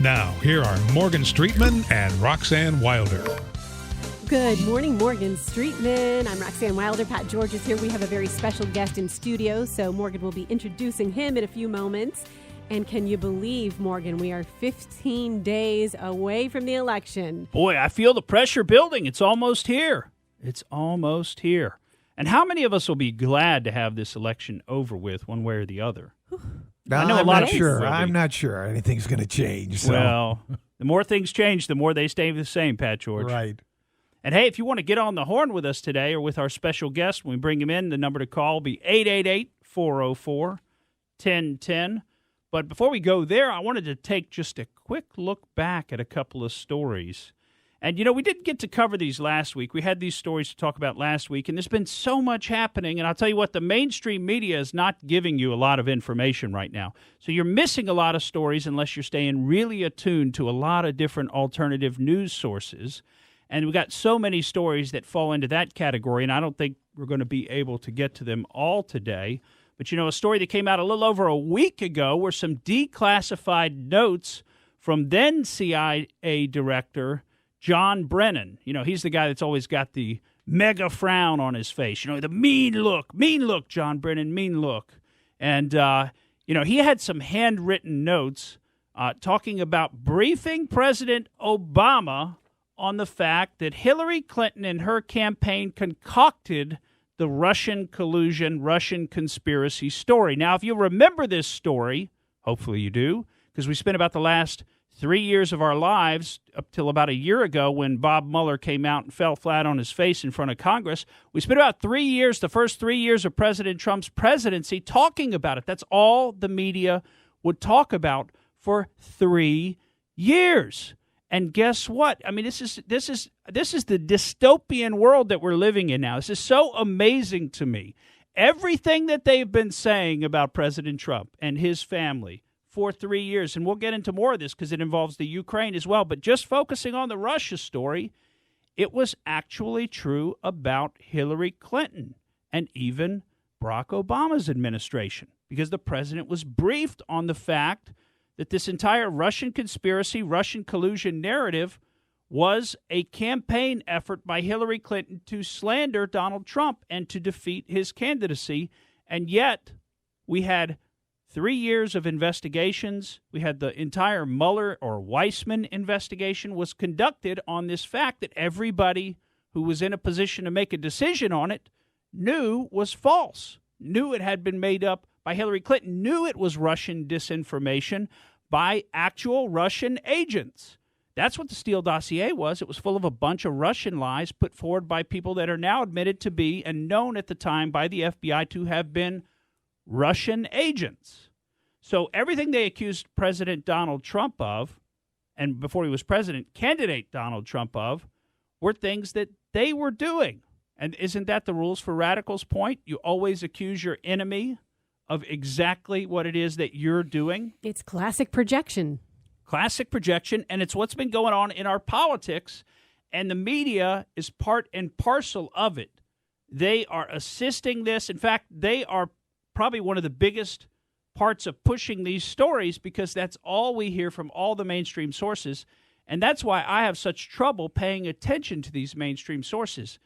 Now, here are Morgan Streetman and Roxanne Wilder. Good morning, Morgan Streetman. I'm Roxanne Wilder. Pat George is here. We have a very special guest in studio, so Morgan will be introducing him in a few moments. And can you believe, Morgan, we are 15 days away from the election. Boy, I feel the pressure building. It's almost here. It's almost here. And how many of us will be glad to have this election over with one way or the other? No, I know I'm a lot not of people sure. will be. I'm not sure anything's going to change. So. Well, the more things change, the more they stay the same, Pat George. Right. And hey, if you want to get on the horn with us today or with our special guest when we bring him in, the number to call will be 888-404-1010. But before we go there, I wanted to take just a quick look back at a couple of stories. And, we didn't get to cover these last week. We had these stories to talk about last week, and there's been so much happening. And I'll tell you what, the mainstream media is not giving you a lot of information right now. So you're missing a lot of stories unless you're staying really attuned to a lot of different alternative news sources. And we've got so many stories that fall into that category, and I don't think we're going to be able to get to them all today. But, a story that came out a little over a week ago were some declassified notes from then CIA Director John Brennan. He's the guy that's always got the mega frown on his face. The mean look, John Brennan, mean look. And, he had some handwritten notes talking about briefing President Obama on the fact that Hillary Clinton and her campaign concocted the Russian collusion, Russian conspiracy story. Now, if you remember this story, hopefully you do, because we spent about the last 3 years of our lives, up till about a year ago when Bob Mueller came out and fell flat on his face in front of Congress. We spent about 3 years, the first 3 years of President Trump's presidency, talking about it. That's all the media would talk about for 3 years. And guess what? I mean, this is the dystopian world that we're living in now. This is so amazing to me. Everything that they've been saying about President Trump and his family for 3 years, and we'll get into more of this because it involves the Ukraine as well, but just focusing on the Russia story, it was actually true about Hillary Clinton and even Barack Obama's administration, because the president was briefed on the fact that this entire Russian conspiracy, Russian collusion narrative was a campaign effort by Hillary Clinton to slander Donald Trump and to defeat his candidacy. And yet we had 3 years of investigations. We had the entire Mueller or Weissman investigation was conducted on this fact that everybody who was in a position to make a decision on it knew was false, knew it had been made up by Hillary Clinton, knew it was Russian disinformation by actual Russian agents. That's what the Steele dossier was. It was full of a bunch of Russian lies put forward by people that are now admitted to be and known at the time by the FBI to have been Russian agents. So everything they accused President Donald Trump of, and before he was president, candidate Donald Trump of, were things that they were doing. And isn't that the rules for radicals' point? You always accuse your enemy of exactly what it is that you're doing. It's classic projection. Classic projection, and it's what's been going on in our politics, and the media is part and parcel of it. They are assisting this. In fact, they are probably one of the biggest parts of pushing these stories because that's all we hear from all the mainstream sources, and that's why I have such trouble paying attention to these mainstream sources.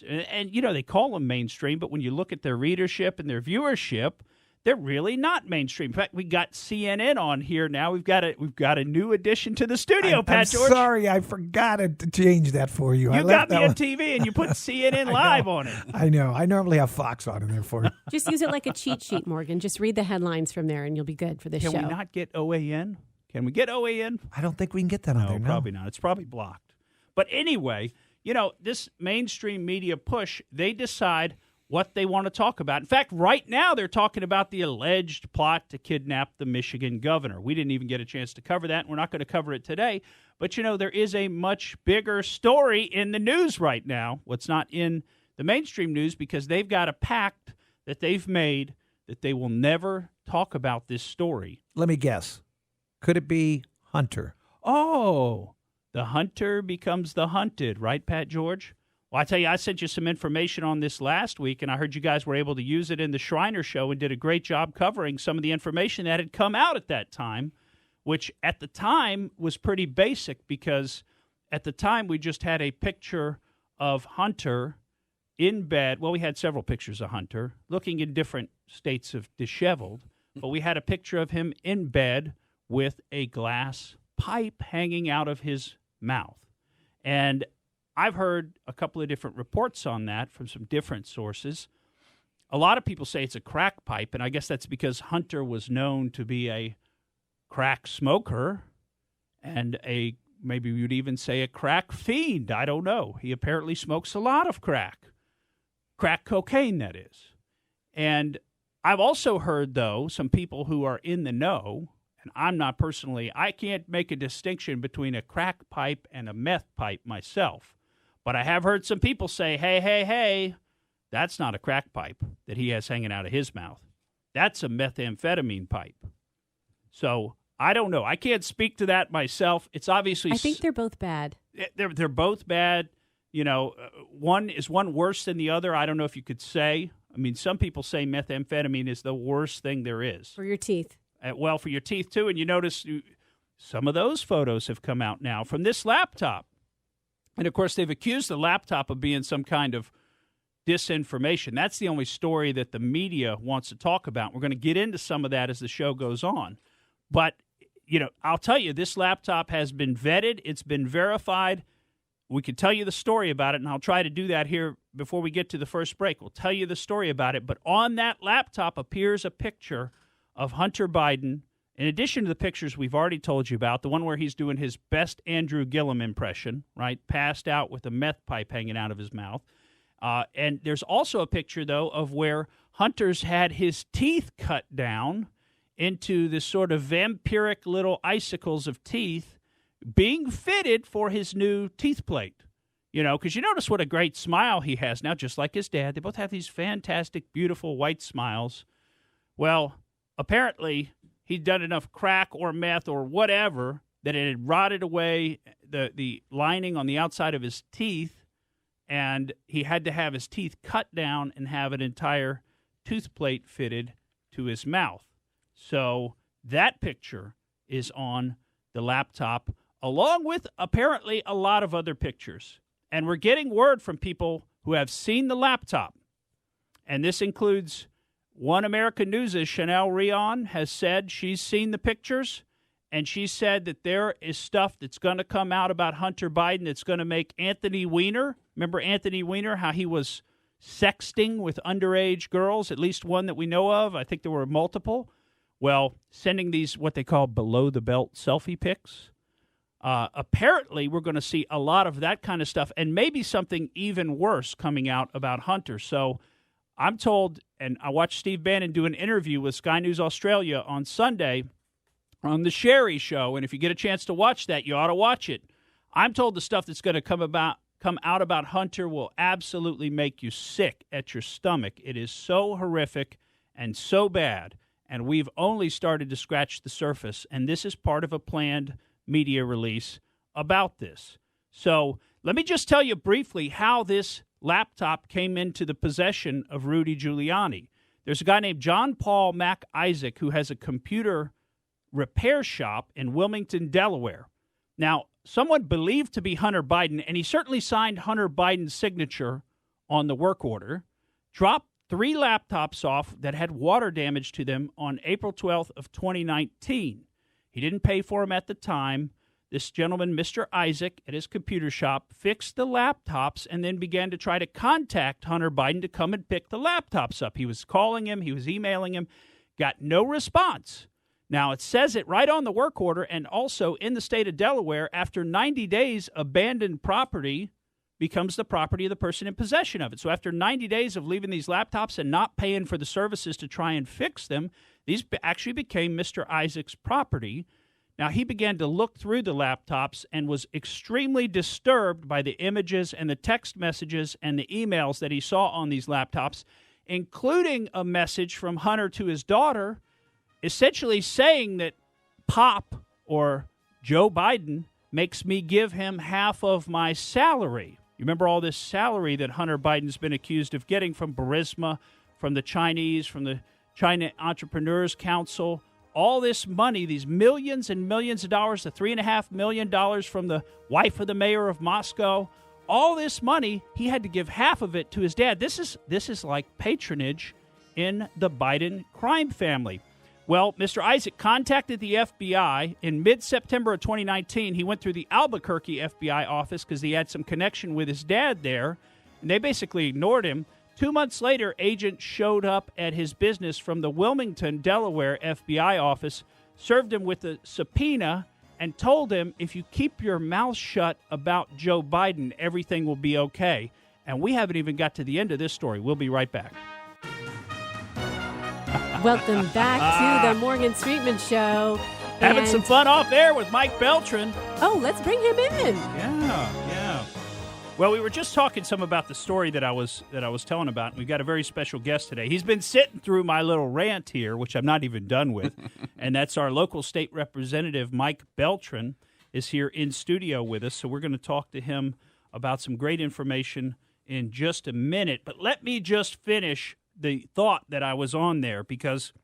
And, they call them mainstream, but when you look at their readership and their viewership, they're really not mainstream. In fact, we got CNN on here now. We've got a new addition to the studio, Pat George. I'm sorry, I forgot to change that for you. You got me on TV and you put CNN Live on it. I know. I normally have Fox on in there for you. Just use it like a cheat sheet, Morgan. Just read the headlines from there and you'll be good for this show. Can we not get OAN? Can we get OAN? I don't think we can get that on there. No, probably not. It's probably blocked. But anyway, this mainstream media push, they decide what they want to talk about. In fact, right now they're talking about the alleged plot to kidnap the Michigan governor. We didn't even get a chance to cover that, and we're not going to cover it today. But, there is a much bigger story in the news right now, what's not in the mainstream news, because they've got a pact that they've made that they will never talk about this story. Let me guess. Could it be Hunter? Oh, the hunter becomes the hunted, right, Pat George? Well, I tell you, I sent you some information on this last week, and I heard you guys were able to use it in the Shriner Show and did a great job covering some of the information that had come out at that time which at the time was pretty basic because at the time we just had a picture of Hunter in bed. Well, we had several pictures of Hunter looking in different states of disheveled, but we had a picture of him in bed with a glass pipe hanging out of his mouth. And I've heard a couple of different reports on that from some different sources. A lot of people say it's a crack pipe, and I guess that's because Hunter was known to be a crack smoker and maybe you'd even say a crack fiend. I don't know. He apparently smokes a lot of crack cocaine, that is. And I've also heard, though, some people who are in the know, and I'm not personally, I can't make a distinction between a crack pipe and a meth pipe myself. But I have heard some people say, hey, that's not a crack pipe that he has hanging out of his mouth. That's a methamphetamine pipe. So I don't know. I can't speak to that myself. It's obviously... I think they're both bad. They're both bad. You know, one worse than the other? I don't know if you could say. I mean, some people say methamphetamine is the worst thing there is. For your teeth. Well, for your teeth, too. And you notice some of those photos have come out now from this laptop. And, of course, they've accused the laptop of being some kind of disinformation. That's the only story that the media wants to talk about. We're going to get into some of that as the show goes on. But, you know, I'll tell you, this laptop has been vetted. It's been verified. We could tell you the story about it, and I'll try to do that here before we get to the first break. We'll tell you the story about it. But on that laptop appears a picture of Hunter Biden, in addition to the pictures we've already told you about, the one where he's doing his best Andrew Gillum impression, right, passed out with a meth pipe hanging out of his mouth. And there's also a picture, though, of where Hunter's had his teeth cut down into this sort of vampiric little icicles of teeth being fitted for his new teeth plate. You know, because you notice what a great smile he has now, just like his dad. They both have these fantastic, beautiful white smiles. Well, apparently he'd done enough crack or meth or whatever that it had rotted away the lining on the outside of his teeth, and he had to have his teeth cut down and have an entire tooth plate fitted to his mouth. So that picture is on the laptop, along with apparently a lot of other pictures. And we're getting word from people who have seen the laptop. And this includes One American News' Chanel Rion has said she's seen the pictures, and she said that there is stuff that's going to come out about Hunter Biden that's going to make Anthony Weiner, remember Anthony Weiner, how he was sexting with underage girls, at least one that we know of. I think there were multiple. Well, sending these what they call below-the-belt selfie pics. Apparently, we're going to see a lot of that kind of stuff and maybe something even worse coming out about Hunter. So I'm told, and I watched Steve Bannon do an interview with Sky News Australia on Sunday on the Sherry Show, and if you get a chance to watch that, you ought to watch it. I'm told the stuff that's going to come out about Hunter will absolutely make you sick at your stomach. It is so horrific and so bad, and we've only started to scratch the surface, and this is part of a planned media release about this. So let me just tell you briefly how this laptop came into the possession of Rudy Giuliani. There's a guy named John Paul Mac Isaac who has a computer repair shop in Wilmington, Delaware. Now, someone believed to be Hunter Biden, and he certainly signed Hunter Biden's signature on the work order, dropped 3 laptops off that had water damage to them on April 12th of 2019. He didn't pay for them at the time. This gentleman, Mr. Isaac, at his computer shop, fixed the laptops and then began to try to contact Hunter Biden to come and pick the laptops up. He was calling him. He was emailing him. Got no response. Now, it says it right on the work order, and also in the state of Delaware, after 90 days, abandoned property becomes the property of the person in possession of it. So after 90 days of leaving these laptops and not paying for the services to try and fix them, these actually became Mr. Isaac's property. Now, he began to look through the laptops and was extremely disturbed by the images and the text messages and the emails that he saw on these laptops, including a message from Hunter to his daughter, essentially saying that Pop, or Joe Biden, makes me give him half of my salary. You remember all this salary that Hunter Biden's been accused of getting from Burisma, from the Chinese, from the China Entrepreneurs Council, all this money, these millions and millions of dollars, the $3.5 million from the wife of the mayor of Moscow, all this money, he had to give half of it to his dad. This is like patronage in the Biden crime family. Well, Mr. Isaac contacted the FBI in mid-September of 2019. He went through the Albuquerque FBI office because he had some connection with his dad there, and they basically ignored him. 2 months later, agents showed up at his business from the Wilmington, Delaware FBI office, served him with a subpoena, and told him, if you keep your mouth shut about Joe Biden, everything will be okay. And we haven't even got to the end of this story. We'll be right back. Welcome back to the Morgan Streetman Show. Having some fun off air with Mike Beltran. Oh, let's bring him in. Yeah. Well, we were just talking some about the story that I was telling about, and we got a very special guest today. He's been sitting through my little rant here, which I'm not even done with, and that's our local state representative, Mike Beltran, is here in studio with us. So we're going to talk to him about some great information in just a minute. But let me just finish the thought that I was on there, because,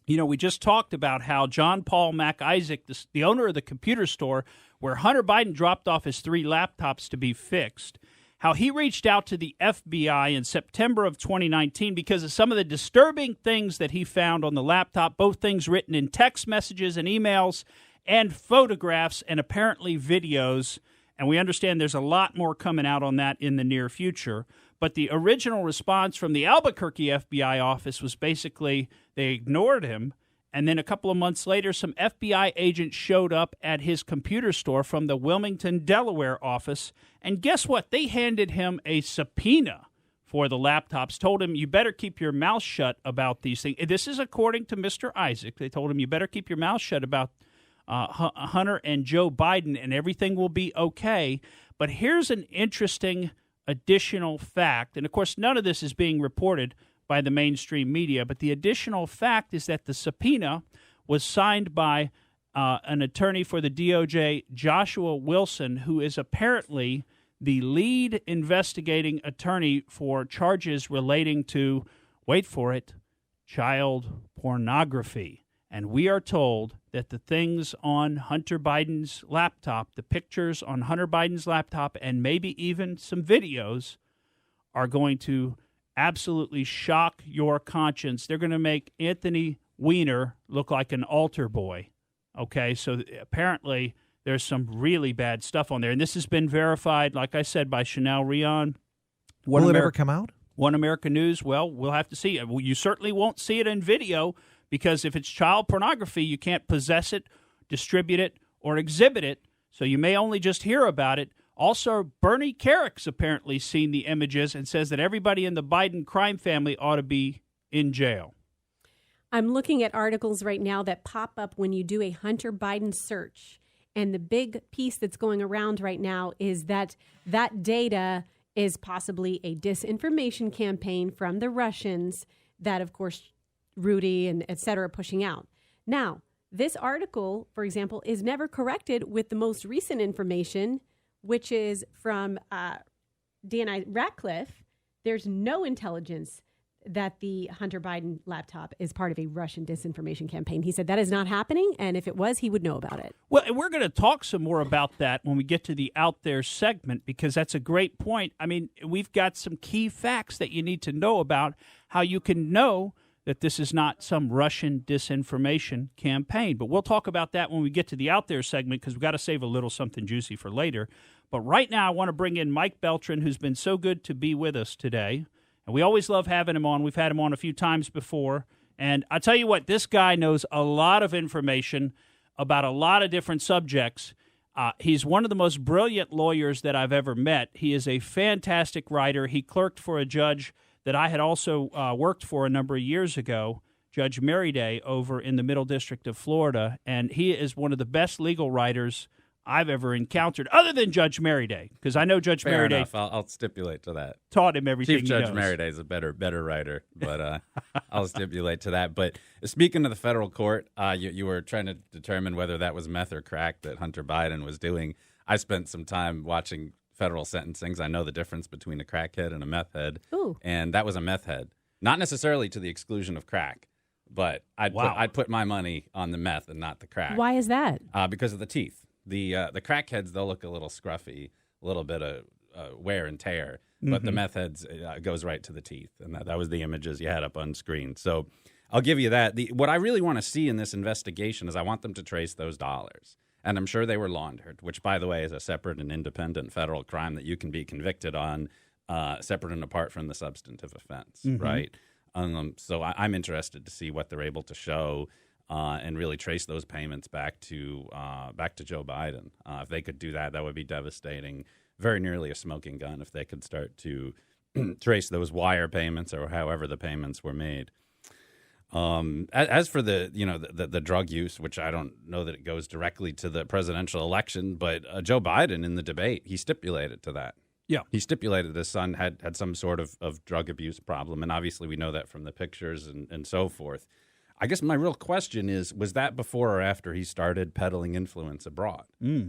you know, we just talked about how John Paul Mac Isaac, the owner of the computer store where Hunter Biden dropped off his 3 laptops to be fixed, how he reached out to the FBI in September of 2019 because of some of the disturbing things that he found on the laptop, both things written in text messages and emails and photographs and apparently videos. And we understand there's a lot more coming out on that in the near future. But the original response from the Albuquerque FBI office was basically they ignored him. And then a couple of months later, some FBI agents showed up at his computer store from the Wilmington, Delaware office. And guess what? They handed him a subpoena for the laptops, told him, you better keep your mouth shut about these things. This is according to Mr. Isaac. They told him, you better keep your mouth shut about Hunter and Joe Biden, and everything will be okay. But here's an interesting additional fact. And, of course, none of this is being reported by the mainstream media, but the additional fact is that the subpoena was signed by an attorney for the DOJ, Joshua Wilson, who is apparently the lead investigating attorney for charges relating to, wait for it, child pornography. And we are told that the things on Hunter Biden's laptop, the pictures on Hunter Biden's laptop, and maybe even some videos are going to absolutely shock your conscience. They're going to make Anthony Weiner look like an altar boy. Okay, so apparently there's some really bad stuff on there. And this has been verified, like I said, by Chanel Rion. Will it ever come out? One American News, well, we'll have to see. You certainly won't see it in video, because if it's child pornography, you can't possess it, distribute it, or exhibit it. So you may only just hear about it. Also, Bernie Kerrick's apparently seen the images and says that everybody in the Biden crime family ought to be in jail. I'm looking at articles right now that pop up when you do a Hunter Biden search. And the big piece that's going around right now is that that data is possibly a disinformation campaign from the Russians that, of course, Rudy and et cetera pushing out. Now, this article, for example, is never corrected with the most recent information, which is from DNI Ratcliffe. There's no intelligence that the Hunter Biden laptop is part of a Russian disinformation campaign. He said that is not happening, and if it was, he would know about it. Well, and we're going to talk some more about that when we get to the Out There segment, because that's a great point. I mean, we've got some key facts that you need to know about how you can know that this is not some Russian disinformation campaign. But we'll talk about that when we get to the Out There segment, because we've got to save a little something juicy for later. But right now, I want to bring in Mike Beltran, who's been so good to be with us today. And we always love having him on. We've had him on a few times before. And I tell you what, this guy knows a lot of information about a lot of different subjects. He's one of the most brilliant lawyers that I've ever met. He is a fantastic writer. He clerked for a judge that I had also worked for a number of years ago, Judge Merriday, over in the Middle District of Florida. And he is one of the best legal writers I've ever encountered, other than Judge Merriday, because I know Judge Fair Merriday. Enough. I'll stipulate to that. Taught him everything Chief Judge he knows. Merriday is a better writer, but I'll stipulate to that. But speaking of the federal court, you were trying to determine whether that was meth or crack that Hunter Biden was doing. I spent some time watching federal sentencings. I know the difference between a crackhead and a meth head. Ooh. And that was a meth head. Not necessarily to the exclusion of crack, but I'd put my money on the meth and not the crack. Why is that? Because of the teeth. The crackheads, they'll look a little scruffy, a little bit of wear and tear, but the meth heads goes right to the teeth, and that was the images you had up on screen. So I'll give you that. What I really want to see in this investigation is I want them to trace those dollars. And I'm sure they were laundered, which, by the way, is a separate and independent federal crime that you can be convicted on separate and apart from the substantive offense, right? So I'm interested to see what they're able to show and really trace those payments back to Joe Biden. If they could do that, that would be devastating, very nearly a smoking gun if they could start to trace those wire payments or however the payments were made. As for the drug use, which I don't know that it goes directly to the presidential election, but Joe Biden in the debate, he stipulated to that. Yeah. He stipulated his son had some sort of drug abuse problem, and obviously we know that from the pictures and so forth. I guess my real question is, was that before or after he started peddling influence abroad?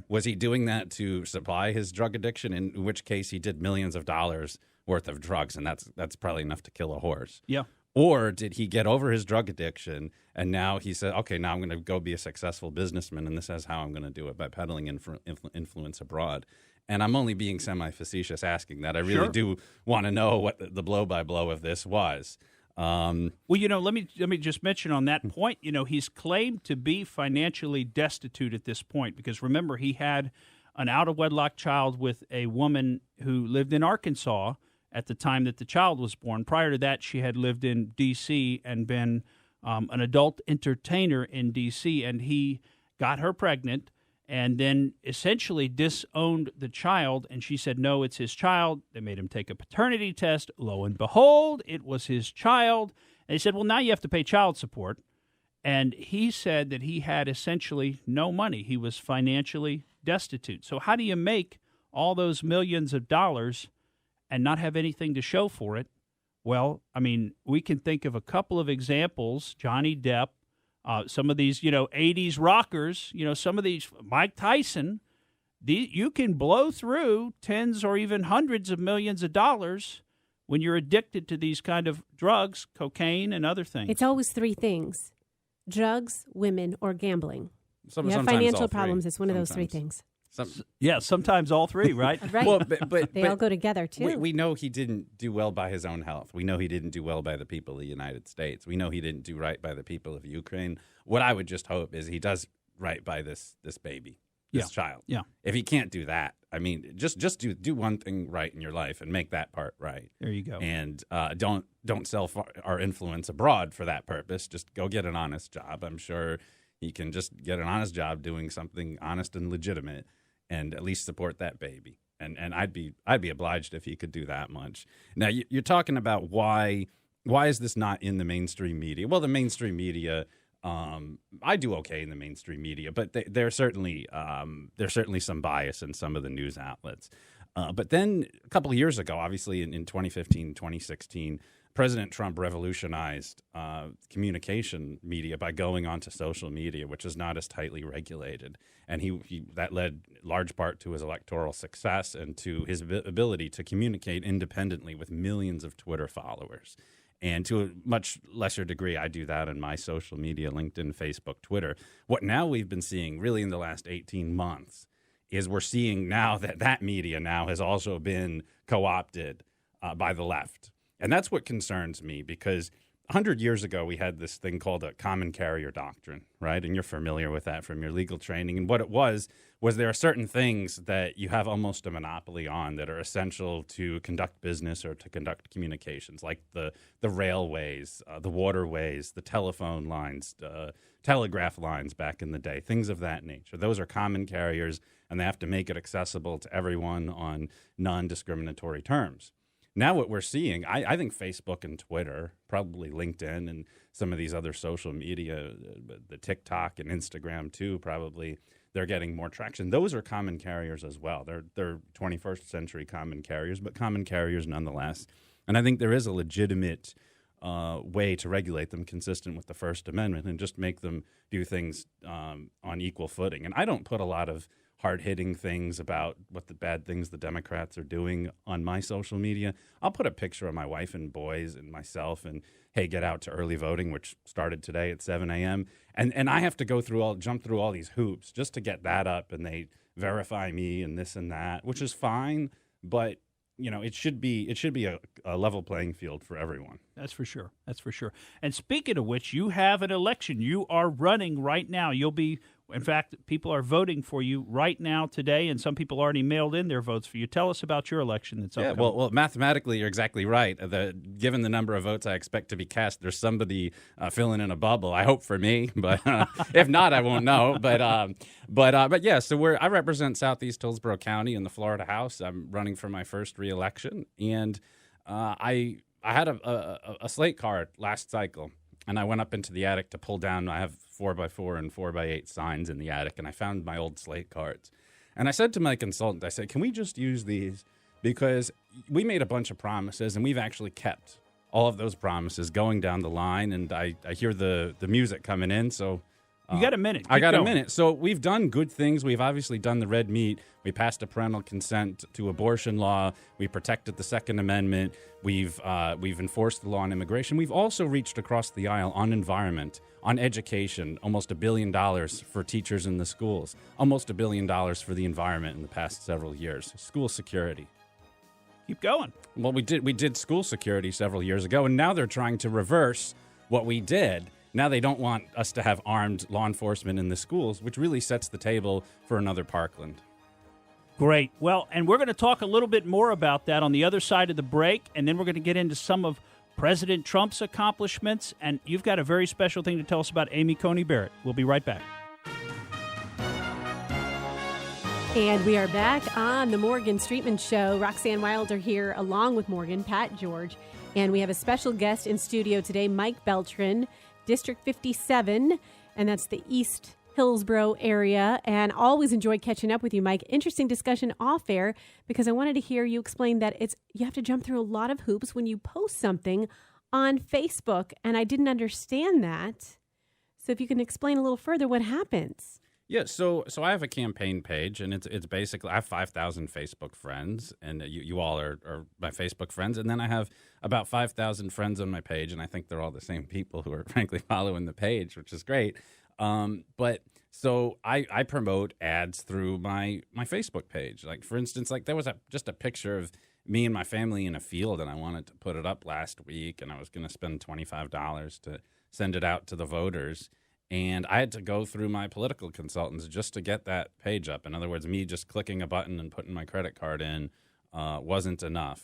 Was he doing that to supply his drug addiction, in which case he did millions of dollars worth of drugs, and that's probably enough to kill a horse? Yeah. Or did he get over his drug addiction and now he said, okay, now I'm going to go be a successful businessman, and this is how I'm going to do it, by peddling influence abroad? And I'm only being semi-facetious asking that. I really do want to know what the blow-by-blow of this was. Well, let me just mention on that point, he's claimed to be financially destitute at this point because, remember, he had an out-of-wedlock child with a woman who lived in Arkansas at the time that the child was born. Prior to that, she had lived in D.C. and been an adult entertainer in D.C., and he got her pregnant and then essentially disowned the child, and she said, no, it's his child. They made him take a paternity test. Lo and behold, it was his child. And they said, well, now you have to pay child support. And he said that he had essentially no money. He was financially destitute. So how do you make all those millions of dollars and not have anything to show for it? Well, I mean, we can think of a couple of examples. Johnny Depp, some of these, 80s rockers, some of these, Mike Tyson, you can blow through tens or even hundreds of millions of dollars when you're addicted to these kind of drugs, cocaine and other things. It's always three things: drugs, women, or gambling. You have Sometimes financial all three. problems. It's one of those three things. Sometimes all three, right? Right. Well, but They all go together, too. We know he didn't do well by his own health. We know he didn't do well by the people of the United States. We know he didn't do right by the people of Ukraine. What I would just hope is he does right by this baby, this child. Yeah. If he can't do that, I mean, just do one thing right in your life and make that part right. There you go. And don't sell our influence abroad for that purpose. Just go get an honest job. I'm sure he can just get an honest job doing something honest and legitimate, and at least support that baby. And I'd be obliged if he could do that much. Now, you're talking about why is this not in the mainstream media? Well, the mainstream media, I do okay in the mainstream media, but there's certainly some bias in some of the news outlets. But then a couple of years ago, obviously in 2015, 2016, President Trump revolutionized communication media by going onto social media, which is not as tightly regulated. And he that led large part to his electoral success and to his ability to communicate independently with millions of Twitter followers. And to a much lesser degree, I do that in my social media, LinkedIn, Facebook, Twitter. What now we've been seeing really in the last 18 months is we're seeing now that media now has also been co-opted by the left. And that's what concerns me, because 100 years ago, we had this thing called a common carrier doctrine, right? And you're familiar with that from your legal training. And what it was there are certain things that you have almost a monopoly on that are essential to conduct business or to conduct communications, like the railways, the waterways, the telephone lines, telegraph lines back in the day, things of that nature. Those are common carriers, and they have to make it accessible to everyone on non-discriminatory terms. Now what we're seeing, I think Facebook and Twitter, probably LinkedIn and some of these other social media, the TikTok and Instagram too, probably they're getting more traction. Those are common carriers as well. They're 21st century common carriers, but common carriers nonetheless. And I think there is a legitimate way to regulate them consistent with the First Amendment and just make them do things on equal footing. And I don't put a lot of hard-hitting things about what the bad things the Democrats are doing on my social media, I'll put a picture of my wife and boys and myself and, hey, get out to early voting, which started today at 7 a.m. And I have to jump through all these hoops just to get that up, and they verify me and this and that, which is fine, but it should be a level playing field for everyone. That's for sure. That's for sure. And speaking of which, you have an election. You are running right now. In fact, people are voting for you right now today, and some people already mailed in their votes for you. Tell us about your election that's upcoming. Well, mathematically, you're exactly right. Given the number of votes I expect to be cast, there's somebody filling in a bubble. I hope for me, but if not, I won't know. But yeah. So I represent Southeast Hillsborough County in the Florida House. I'm running for my first reelection, and I had a slate card last cycle. And I went up into the attic to pull down. I have 4x4 and 4x8 signs in the attic, and I found my old slate cards. And I said to my consultant, I said, can we just use these? Because we made a bunch of promises, and we've actually kept all of those promises going down the line. And I hear the music coming in, so... You got a minute. I got a minute. So we've done good things. We've obviously done the red meat. We passed a parental consent to abortion law. We protected the Second Amendment. We've enforced the law on immigration. We've also reached across the aisle on environment, on education, almost $1 billion for teachers in the schools, almost $1 billion for the environment in the past several years. School security. Keep going. Well, we did school security several years ago, and now they're trying to reverse what we did. Now they don't want us to have armed law enforcement in the schools, which really sets the table for another Parkland. Great. Well, and we're going to talk a little bit more about that on the other side of the break, and then we're going to get into some of President Trump's accomplishments, and you've got a very special thing to tell us about Amy Coney Barrett. We'll be right back. And we are back on the Morgan Streetman Show. Roxanne Wilder here along with Morgan, Pat George, and we have a special guest in studio today, Mike Beltran, District 57, and that's the East Hillsborough area. And always enjoy catching up with you, Mike. Interesting discussion off air, because I wanted to hear you explain that you have to jump through a lot of hoops when you post something on Facebook, and I didn't understand that. So if you can explain a little further what happens. Yeah, so I have a campaign page, and it's basically, I have 5,000 Facebook friends, and you all are my Facebook friends, and then I have about 5,000 friends on my page, and I think they're all the same people who are frankly following the page, which is great. But so I promote ads through my Facebook page. Like, for instance, there was just a picture of me and my family in a field, and I wanted to put it up last week, and I was going to spend $25 to send it out to the voters. And I had to go through my political consultants just to get that page up. In other words, me just clicking a button and putting my credit card in wasn't enough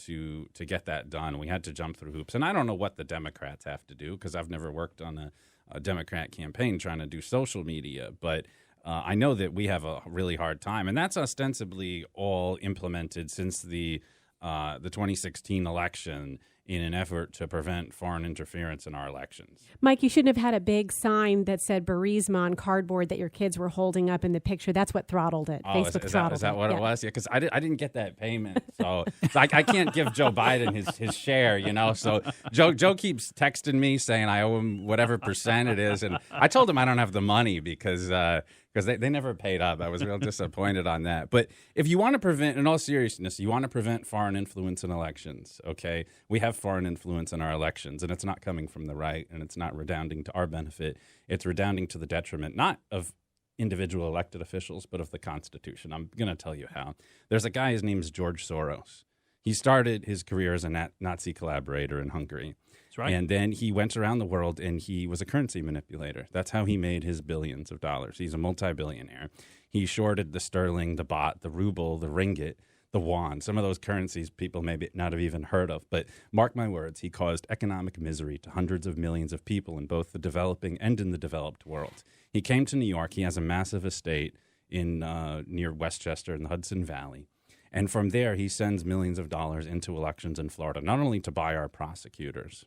to get that done. We had to jump through hoops. And I don't know what the Democrats have to do, because I've never worked on a Democrat campaign trying to do social media. But I know that we have a really hard time. And that's ostensibly all implemented since the 2016 election in an effort to prevent foreign interference in our elections. Mike, you shouldn't have had a big sign that said Burisma on cardboard that your kids were holding up in the picture. That's what throttled it. Oh, Facebook throttled it. Is that what it was? Yeah, because I didn't get that payment. So I can't give Joe Biden his share, So Joe keeps texting me saying I owe him whatever percent it is. And I told him I don't have the money because they never paid up. I was real disappointed on that. But if you want to prevent, in all seriousness, you want to prevent foreign influence in elections, okay? We have foreign influence in our elections, and it's not coming from the right, and it's not redounding to our benefit. It's redounding to the detriment, not of individual elected officials, but of the Constitution. I'm going to tell you how. There's a guy, his name is George Soros. He started his career as a Nazi collaborator in Hungary. That's right. And then he went around the world, and he was a currency manipulator. That's how he made his billions of dollars. He's a multi-billionaire. He shorted the sterling, the baht, the ruble, the ringgit, the yuan, some of those currencies people may not have even heard of. But mark my words, he caused economic misery to hundreds of millions of people in both the developing and in the developed world. He came to New York. He has a massive estate in near Westchester in the Hudson Valley. And from there, he sends millions of dollars into elections in Florida, not only to buy our prosecutors,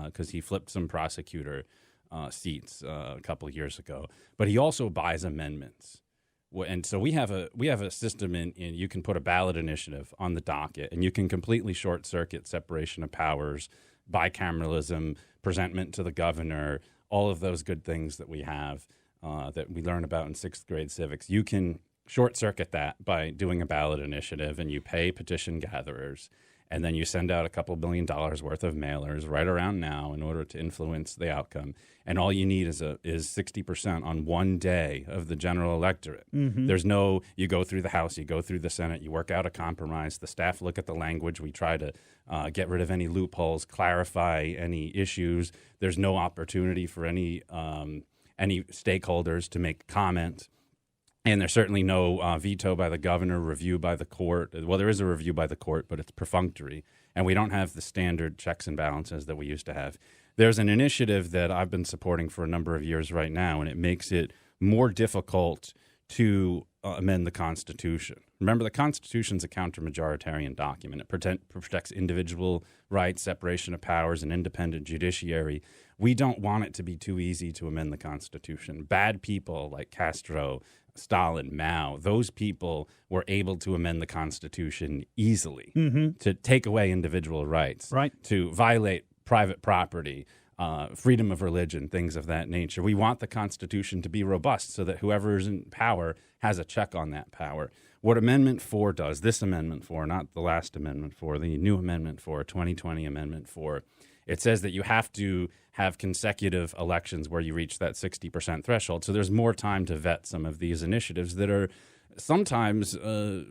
because he flipped some prosecutor seats a couple of years ago, but he also buys amendments. And so we have a system in you can put a ballot initiative on the docket, and you can completely short circuit separation of powers, bicameralism, presentment to the governor, all of those good things that we have that we learn about in sixth grade civics. You can short circuit that by doing a ballot initiative, and you pay petition gatherers, and then you send out a couple $1 billion worth of mailers right around now in order to influence the outcome. And all you need is 60% on one day of the general electorate. Mm-hmm. There's no, you go through the House, you go through the Senate, you work out a compromise. The staff look at the language. We try to get rid of any loopholes, clarify any issues. There's no opportunity for any stakeholders to make comment. And there's certainly no veto by the governor, review by the court. Well, there is a review by the court, but it's perfunctory. And we don't have the standard checks and balances that we used to have. There's an initiative that I've been supporting for a number of years right now, and it makes it more difficult to amend the Constitution. Remember, the Constitution's a counter-majoritarian document. It protects individual rights, separation of powers, and independent judiciary. We don't want it to be too easy to amend the Constitution. Bad people like Castro, Stalin, Mao, those people were able to amend the Constitution easily to take away individual rights, to violate private property, freedom of religion, things of that nature. We want the Constitution to be robust so that whoever is in power has a check on that power. What Amendment 4 does, this Amendment 4, not the last Amendment 4, the new Amendment 4, 2020 Amendment 4, it says that you have to have consecutive elections where you reach that 60% threshold. So there's more time to vet some of these initiatives that are sometimes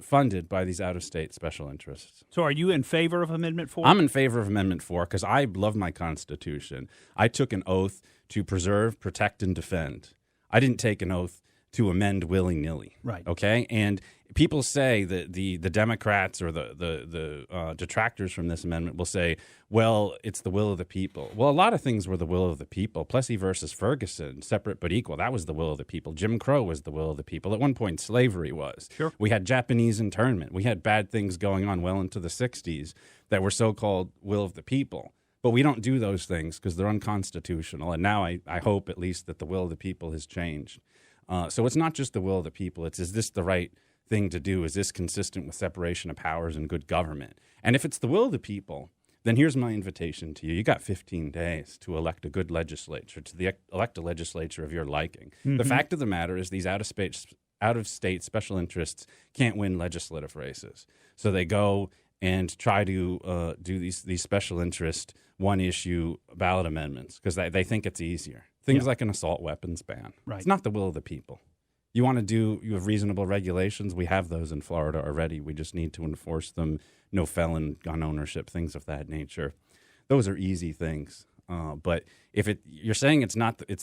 funded by these out-of-state special interests. So are you in favor of Amendment 4? I'm in favor of Amendment 4 because I love my Constitution. I took an oath to preserve, protect, and defend. I didn't take an oath to amend willy-nilly. Right. Okay? And people say that the Democrats or the detractors from this amendment will say, well, it's the will of the people. Well, a lot of things were the will of the people. Plessy versus Ferguson, separate but equal, that was the will of the people. Jim Crow was the will of the people. At one point, slavery was. Sure. We had Japanese internment. We had bad things going on well into the 60s that were so-called will of the people. But we don't do those things because they're unconstitutional. And now I hope at least that the will of the people has changed. So it's not just the will of the people. It's, is this the right thing to do? Is this consistent with separation of powers and good government? And if it's the will of the people, then here's my invitation to you. You got 15 days to elect a good legislature, to elect a legislature of your liking. Mm-hmm. The fact of the matter is these out-of-state special interests can't win legislative races. So they go and try to do these special interest one-issue ballot amendments because they think it's easier. Things like an assault weapons ban. Right. It's not the will of the people. You have reasonable regulations. We have those in Florida already. We just need to enforce them. No felon gun ownership, things of that nature. Those are easy things. But if you're saying it's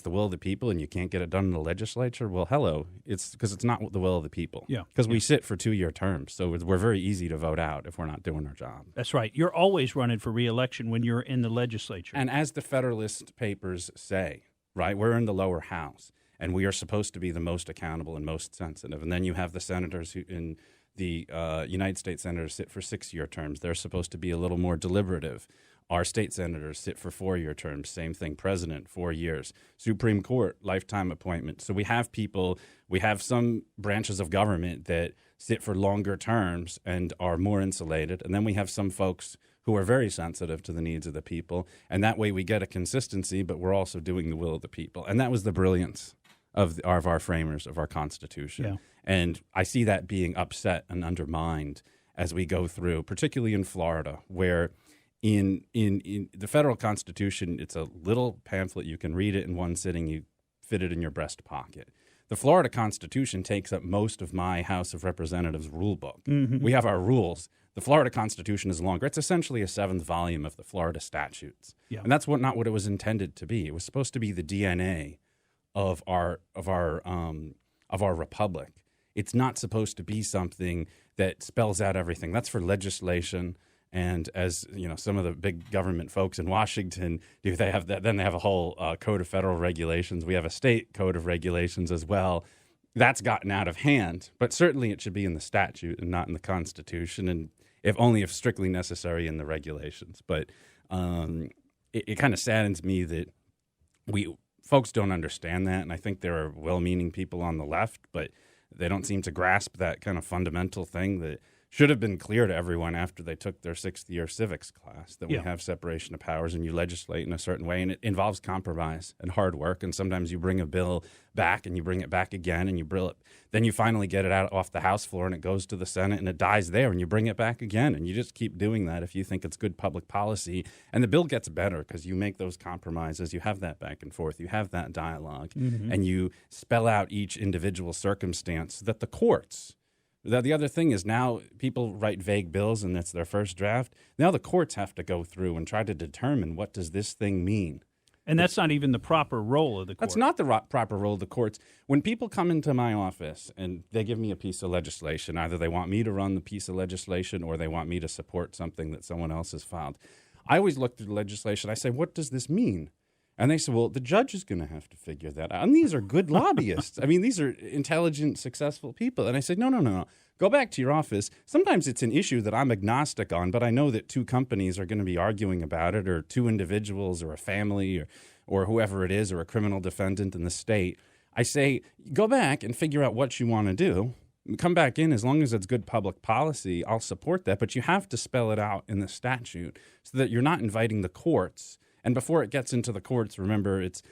the will of the people and you can't get it done in the legislature, well, hello. It's because it's not the will of the people. Yeah. Because we sit for 2-year terms, so we're very easy to vote out if we're not doing our job. That's right. You're always running for re-election when you're in the legislature. And as the Federalist Papers say, right, we're in the lower house. And we are supposed to be the most accountable and most sensitive. And then you have the senators who in the United States senators sit for 6-year terms. They're supposed to be a little more deliberative. Our state senators sit for 4-year terms. Same thing. President, 4 years. Supreme Court, lifetime appointment. So we have some branches of government that sit for longer terms and are more insulated. And then we have some folks who are very sensitive to the needs of the people. And that way we get a consistency, but we're also doing the will of the people. And that was the brilliance of our framers of our Constitution. Yeah. And I see that being upset and undermined as we go through, particularly in Florida, where in the federal Constitution, it's a little pamphlet. You can read it in one sitting. You fit it in your breast pocket. The Florida Constitution takes up most of my House of Representatives rule book. Mm-hmm. We have our rules. The Florida Constitution is longer. It's essentially a 7th volume of the Florida statutes. Yeah. And that's not what it was intended to be. It was supposed to be the DNA of our republic. It's not supposed to be something that spells out everything. That's for legislation. And as you know, some of the big government folks in Washington do, they have that. Then they have a whole code of federal regulations. We have a state code of regulations as well. That's gotten out of hand. But certainly, it should be in the statute and not in the Constitution, and if strictly necessary in the regulations. But it kind of saddens me that folks don't understand that, and I think there are well-meaning people on the left, but they don't seem to grasp that kind of fundamental thing that should have been clear to everyone after they took their 6th-year civics class that we Yeah. have separation of powers and you legislate in a certain way, and it involves compromise and hard work. And sometimes you bring a bill back and you bring it back again, and then you finally get it out off the House floor and it goes to the Senate and it dies there, and you bring it back again, and you just keep doing that if you think it's good public policy. And the bill gets better because you make those compromises, you have that back and forth, you have that dialogue, and you spell out each individual circumstance so that the courts. The other thing is now people write vague bills and it's their first draft. Now the courts have to go through and try to determine what does this thing mean. And that's not even the proper role of the court. That's not the proper role of the courts. When people come into my office and they give me a piece of legislation, either they want me to run the piece of legislation or they want me to support something that someone else has filed. I always look through the legislation. I say, what does this mean? And they say, well, the judge is going to have to figure that out. And these are good lobbyists. I mean, these are intelligent, successful people. And I say, no. Go back to your office. Sometimes it's an issue that I'm agnostic on, but I know that 2 companies are going to be arguing about it, or 2 individuals, or a family, or whoever it is, or a criminal defendant in the state. I say, go back and figure out what you want to do. Come back in. As long as it's good public policy, I'll support that. But you have to spell it out in the statute so that you're not inviting the courts. And before it gets into the courts, remember, it's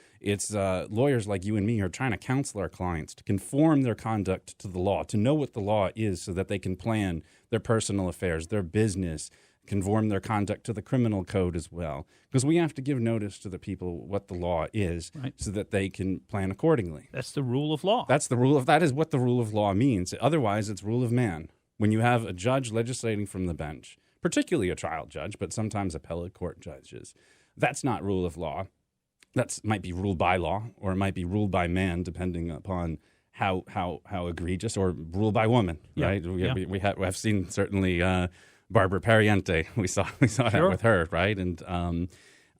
lawyers like you and me who are trying to counsel our clients to conform their conduct to the law, to know what the law is so that they can plan their personal affairs, their business, conform their conduct to the criminal code as well. Because we have to give notice to the people what the law is, right, so that they can plan accordingly. That's the rule of law. That is what the rule of law means. Otherwise, it's rule of man. When you have a judge legislating from the bench, particularly a trial judge, but sometimes appellate court judges, that's not rule of law. That might be ruled by law, or it might be ruled by man, depending upon how egregious, or ruled by woman. Yeah. Right? We have seen certainly Barbara Pariente. We saw that with her, right? And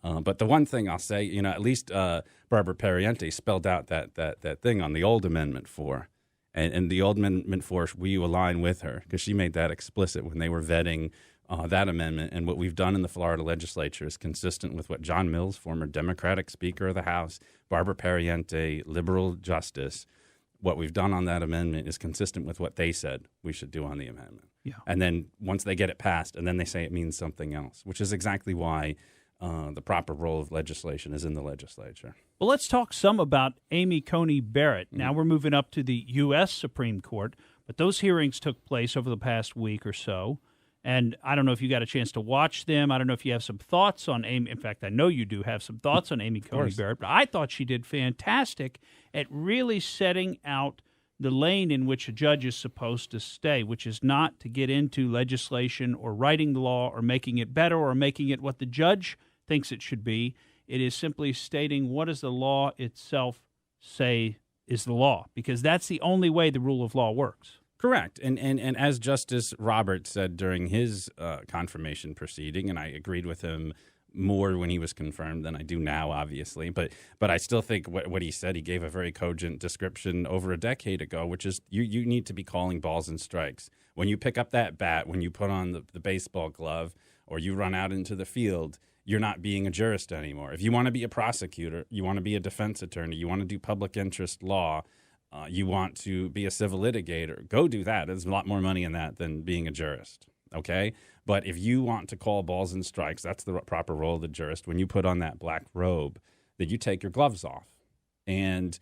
but the one thing I'll say, at least Barbara Pariente spelled out that thing on the old Amendment 4, and the old Amendment 4, we align with her because she made that explicit when they were vetting that amendment. And what we've done in the Florida legislature is consistent with what John Mills, former Democratic Speaker of the House, Barbara Pariente, liberal justice, what we've done on that amendment is consistent with what they said we should do on the amendment. Yeah. And then once they get it passed, and then they say it means something else, which is exactly why the proper role of legislation is in the legislature. Well, let's talk some about Amy Coney Barrett. Now we're moving up to the U.S. Supreme Court, but those hearings took place over the past week or so. And I don't know if you got a chance to watch them. I don't know if you have some thoughts on Amy. In fact, I know you do have some thoughts on Amy Coney Barrett. But I thought she did fantastic at really setting out the lane in which a judge is supposed to stay, which is not to get into legislation or writing the law or making it better or making it what the judge thinks it should be. It is simply stating what does the law itself say is the law, because that's the only way the rule of law works. Correct. And as Justice Roberts said during his confirmation proceeding, and I agreed with him more when he was confirmed than I do now, obviously, but I still think what he said, he gave a very cogent description over a decade ago, which is you need to be calling balls and strikes. When you pick up that bat, when you put on the baseball glove, or you run out into the field, you're not being a jurist anymore. If you want to be a prosecutor, you want to be a defense attorney, you want to do public interest law, you want to be a civil litigator, go do that. There's a lot more money in that than being a jurist, okay? But if you want to call balls and strikes, that's the proper role of the jurist. When you put on that black robe, that you take your gloves off. And,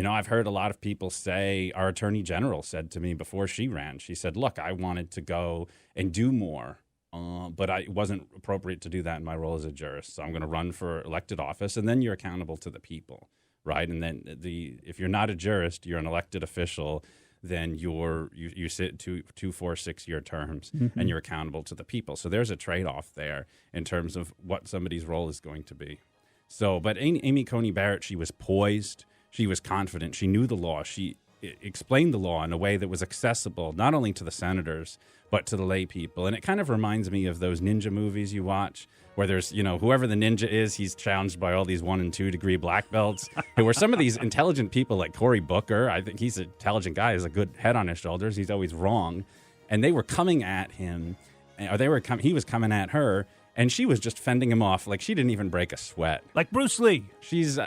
I've heard a lot of people say, our attorney general said to me before she ran, she said, look, I wanted to go and do more, but it wasn't appropriate to do that in my role as a jurist. So I'm going to run for elected office, and then you're accountable to the people. Right, and then if you're not a jurist, you're an elected official. Then you sit 2, 4, 6-year terms, and you're accountable to the people. So there's a trade-off there in terms of what somebody's role is going to be. So, but Amy Coney Barrett, she was poised, she was confident, she knew the law, she explained the law in a way that was accessible not only to the senators but to the lay people. And it kind of reminds me of those ninja movies you watch, where there's, whoever the ninja is, he's challenged by all these 1 and 2 degree black belts, who are some of these intelligent people like Cory Booker. I think he's an intelligent guy, has a good head on his shoulders. He's always wrong. And they were coming at him, or he was coming at her, And she was just fending him off like she didn't even break a sweat. Like Bruce Lee. She's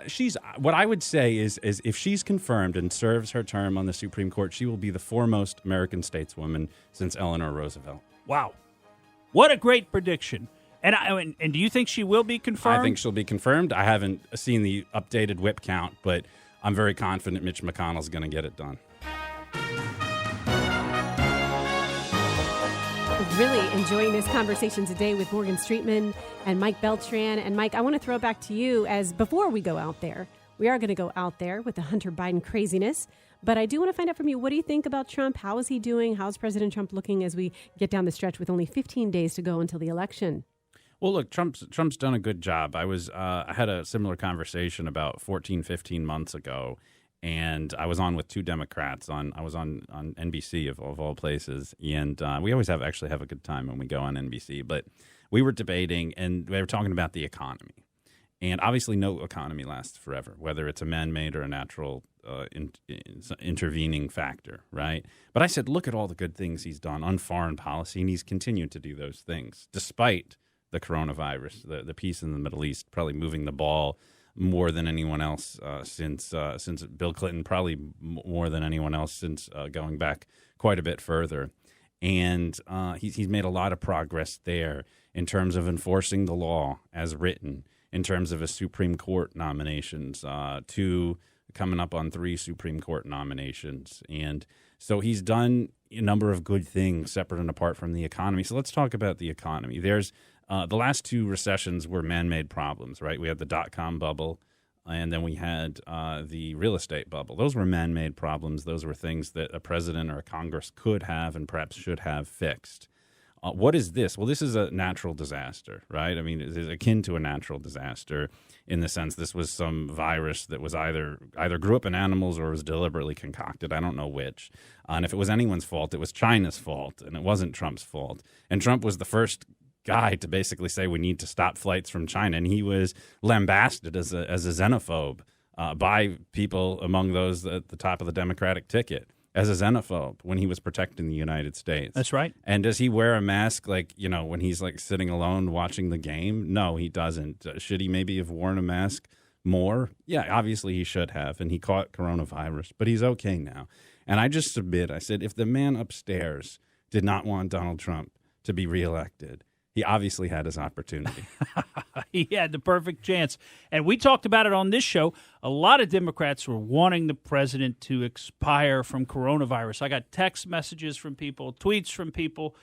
what I would say is if she's confirmed and serves her term on the Supreme Court, she will be the foremost American stateswoman since Eleanor Roosevelt. Wow. What a great prediction. And do you think she will be confirmed? I think she'll be confirmed. I haven't seen the updated whip count, but I'm very confident Mitch McConnell's going to get it done. Really enjoying this conversation today with Morgan Streetman and Mike Beltran. And Mike, I want to throw it back to you as before we go out there. We are going to go out there with the Hunter Biden craziness. But I do want to find out from you, what do you think about Trump? How is he doing? How's President Trump looking as we get down the stretch with only 15 days to go until the election? Well, look, Trump's done a good job. I had a similar conversation about 14, 15 months ago, and I was on with two Democrats. I was on NBC of all places, and we always have a good time when we go on NBC. But we were debating, and they were talking about the economy. And obviously no economy lasts forever, whether it's a man-made or a natural intervening factor, right? But I said, look at all the good things he's done on foreign policy, and he's continued to do those things despite the coronavirus, the peace in the Middle East, probably moving the ball more than anyone else since Bill Clinton, probably more than anyone else since going back quite a bit further. And he's made a lot of progress there in terms of enforcing the law as written, in terms of his Supreme Court nominations, coming up on 3 Supreme Court nominations. And so he's done a number of good things separate and apart from the economy. So let's talk about the economy. There's the last 2 recessions were man-made problems, right? We had the dot-com bubble, and then we had the real estate bubble. Those were man-made problems. Those were things that a president or a Congress could have and perhaps should have fixed. What is this? Well, this is a natural disaster, right? I mean, it's akin to a natural disaster in the sense this was some virus that was either grew up in animals or was deliberately concocted. I don't know which. And if it was anyone's fault, it was China's fault, and it wasn't Trump's fault. And Trump was the first guy to basically say we need to stop flights from China, and he was lambasted as a xenophobe by people among those at the top of the Democratic ticket as a xenophobe when he was protecting the United States. That's right. And does he wear a mask when he's sitting alone watching the game? No, he doesn't. Should he maybe have worn a mask more? Yeah, obviously he should have, and he caught coronavirus, but he's okay now. And I just submit, I said, if the man upstairs did not want Donald Trump to be reelected, he obviously had his opportunity. He had the perfect chance. And we talked about it on this show. A lot of Democrats were wanting the president to expire from coronavirus. I got text messages from people, tweets from people.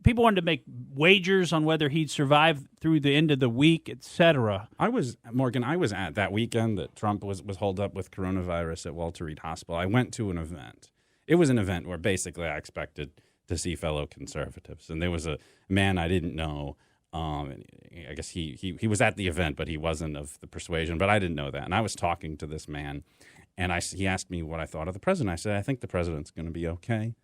People wanted to make wagers on whether he'd survive through the end of the week, etc. I was at that weekend that Trump was holed up with coronavirus at Walter Reed Hospital. I went to an event. It was an event where basically I expected to see fellow conservatives. And there was a man I didn't know. I guess he was at the event, but he wasn't of the persuasion. But I didn't know that. And I was talking to this man, and he asked me what I thought of the president. I said, I think the president's going to be okay.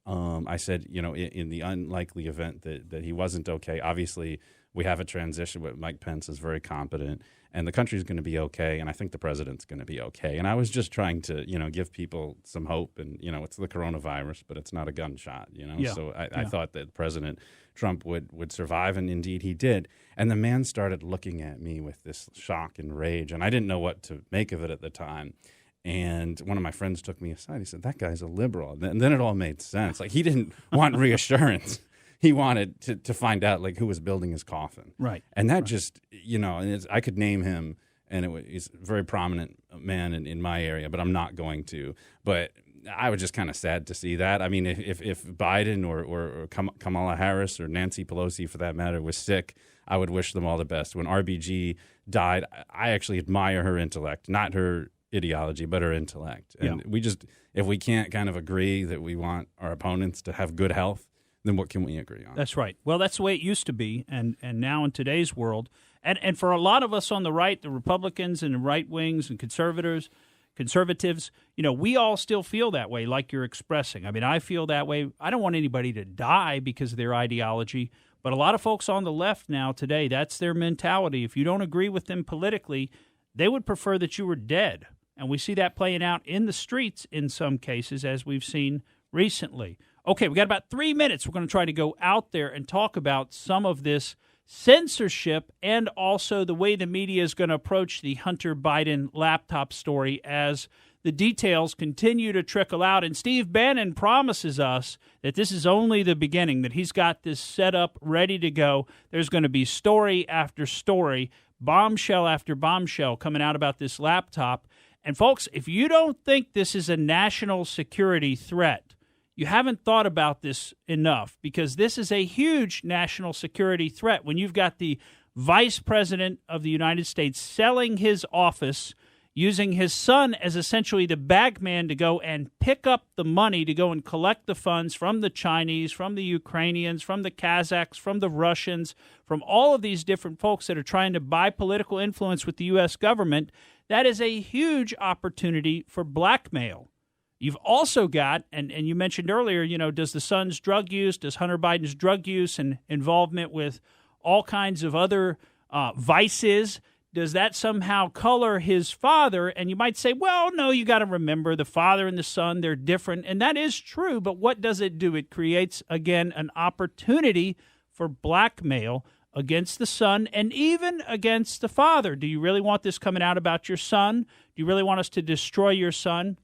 I said, in the unlikely event that he wasn't okay, obviously we have a transition, but Mike Pence is very competent, and the country's going to be okay, and I think the president's going to be okay. And I was just trying to, give people some hope, and, it's the coronavirus, but it's not a gunshot, Yeah. So I thought that President Trump would survive, and indeed he did. And the man started looking at me with this shock and rage, and I didn't know what to make of it at the time. And one of my friends took me aside. He said, that guy's a liberal. And then it all made sense. He didn't want reassurance. He wanted to find out who was building his coffin. Right. And that just, I could name him, and he's a very prominent man in my area, but I'm not going to. But I was just kind of sad to see that. I mean, if Biden or Kamala Harris or Nancy Pelosi, for that matter, was sick, I would wish them all the best. When RBG died, I actually admire her intellect, not her ideology, but her intellect. And if we can't kind of agree that we want our opponents to have good health, then what can we agree on? That's right. Well, that's the way it used to be, and now in today's world, and for a lot of us on the right, the Republicans and the right wings and conservatives, we all still feel that way, like you're expressing. I mean, I feel that way. I don't want anybody to die because of their ideology, but a lot of folks on the left now today, that's their mentality. If you don't agree with them politically, they would prefer that you were dead. And we see that playing out in the streets in some cases, as we've seen recently. Okay, we got about 3 minutes. We're going to try to go out there and talk about some of this censorship and also the way the media is going to approach the Hunter Biden laptop story as the details continue to trickle out. And Steve Bannon promises us that this is only the beginning, that he's got this set up ready to go. There's going to be story after story, bombshell after bombshell coming out about this laptop. And folks, if you don't think this is a national security threat, you haven't thought about this enough, because this is a huge national security threat when you've got the Vice President of the United States selling his office, using his son as essentially the bagman to go and pick up the money to go and collect the funds from the Chinese, from the Ukrainians, from the Kazakhs, from the Russians, from all of these different folks that are trying to buy political influence with the U.S. government. That is a huge opportunity for blackmail. You've also got, and you mentioned earlier, does the son's drug use, does Hunter Biden's drug use and involvement with all kinds of other vices, does that somehow color his father? And you might say, well, no, you got to remember the father and the son, they're different. And that is true. But what does it do? It creates, again, an opportunity for blackmail against the son and even against the father. Do you really want this coming out about your son? Do you really want us to destroy your son?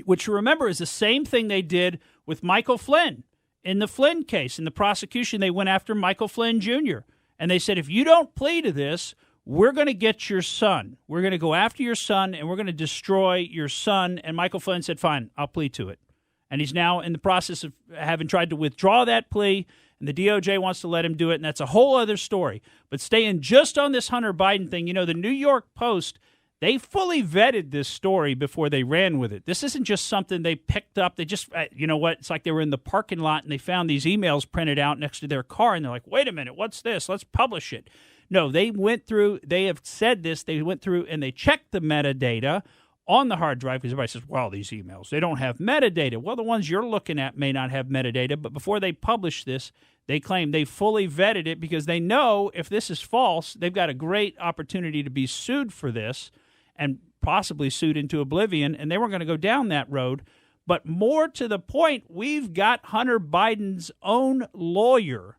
Which, remember, is the same thing they did with Michael Flynn. In the Flynn case, in the prosecution, they went after Michael Flynn Jr. And they said, if you don't plead to this, we're going to get your son. We're going to go after your son, and we're going to destroy your son. And Michael Flynn said, fine, I'll plead to it. And he's now in the process of having tried to withdraw that plea, and the DOJ wants to let him do it, and that's a whole other story. But staying just on this Hunter Biden thing, the New York Post, they fully vetted this story before they ran with it. This isn't just something they picked up. They just, it's like they were in the parking lot, and they found these emails printed out next to their car, and they're like, wait a minute, what's this? Let's publish it. No, they went through, they have said this, they went through and they checked the metadata on the hard drive, because everybody says, well, these emails, they don't have metadata. Well, the ones you're looking at may not have metadata, but before they publish this, they claim they fully vetted it, because they know if this is false, they've got a great opportunity to be sued for this and possibly sued into oblivion, and they weren't going to go down that road. But more to the point, we've got Hunter Biden's own lawyer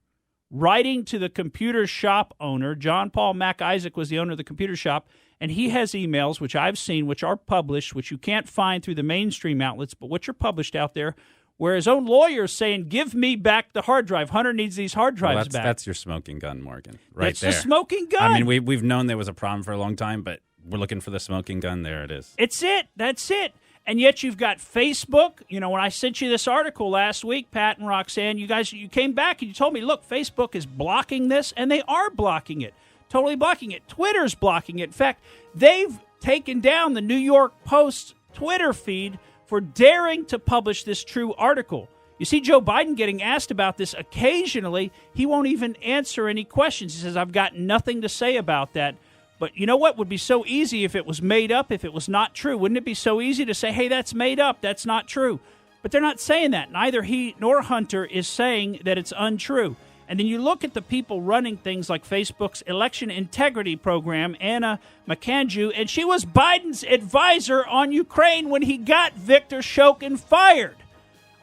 writing to the computer shop owner. John Paul Mac Isaac was the owner of the computer shop, and he has emails, which I've seen, which are published, which you can't find through the mainstream outlets, but which are published out there, where his own lawyer is saying, give me back the hard drive. Hunter needs these hard drives back. That's your smoking gun, Morgan, right that's there. That's the smoking gun. I mean, we've known there was a problem for a long time, but we're looking for the smoking gun. There it is. It's it. That's it. And yet you've got Facebook. When I sent you this article last week, Pat and Roxanne, you came back and you told me, look, Facebook is blocking this, and they are blocking it, totally blocking it. Twitter's blocking it. In fact, they've taken down the New York Post's Twitter feed for daring to publish this true article. You see Joe Biden getting asked about this occasionally. He won't even answer any questions. He says, I've got nothing to say about that. But you know what would be so easy if it was made up, if it was not true? Wouldn't it be so easy to say, hey, that's made up, that's not true? But they're not saying that. Neither he nor Hunter is saying that it's untrue. And then you look at the people running things like Facebook's election integrity program, Anna McAndrew, and she was Biden's advisor on Ukraine when he got Viktor Shokin fired.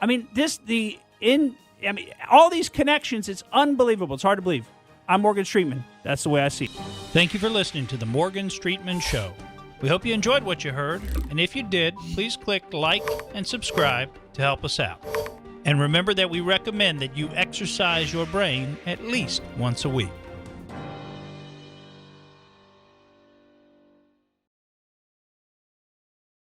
I mean, all these connections, it's unbelievable. It's hard to believe. I'm Morgan Streetman. That's the way I see it. Thank you for listening to the Morgan Streetman Show. We hope you enjoyed what you heard, and if you did, please click like and subscribe to help us out. And remember that we recommend that you exercise your brain at least once a week.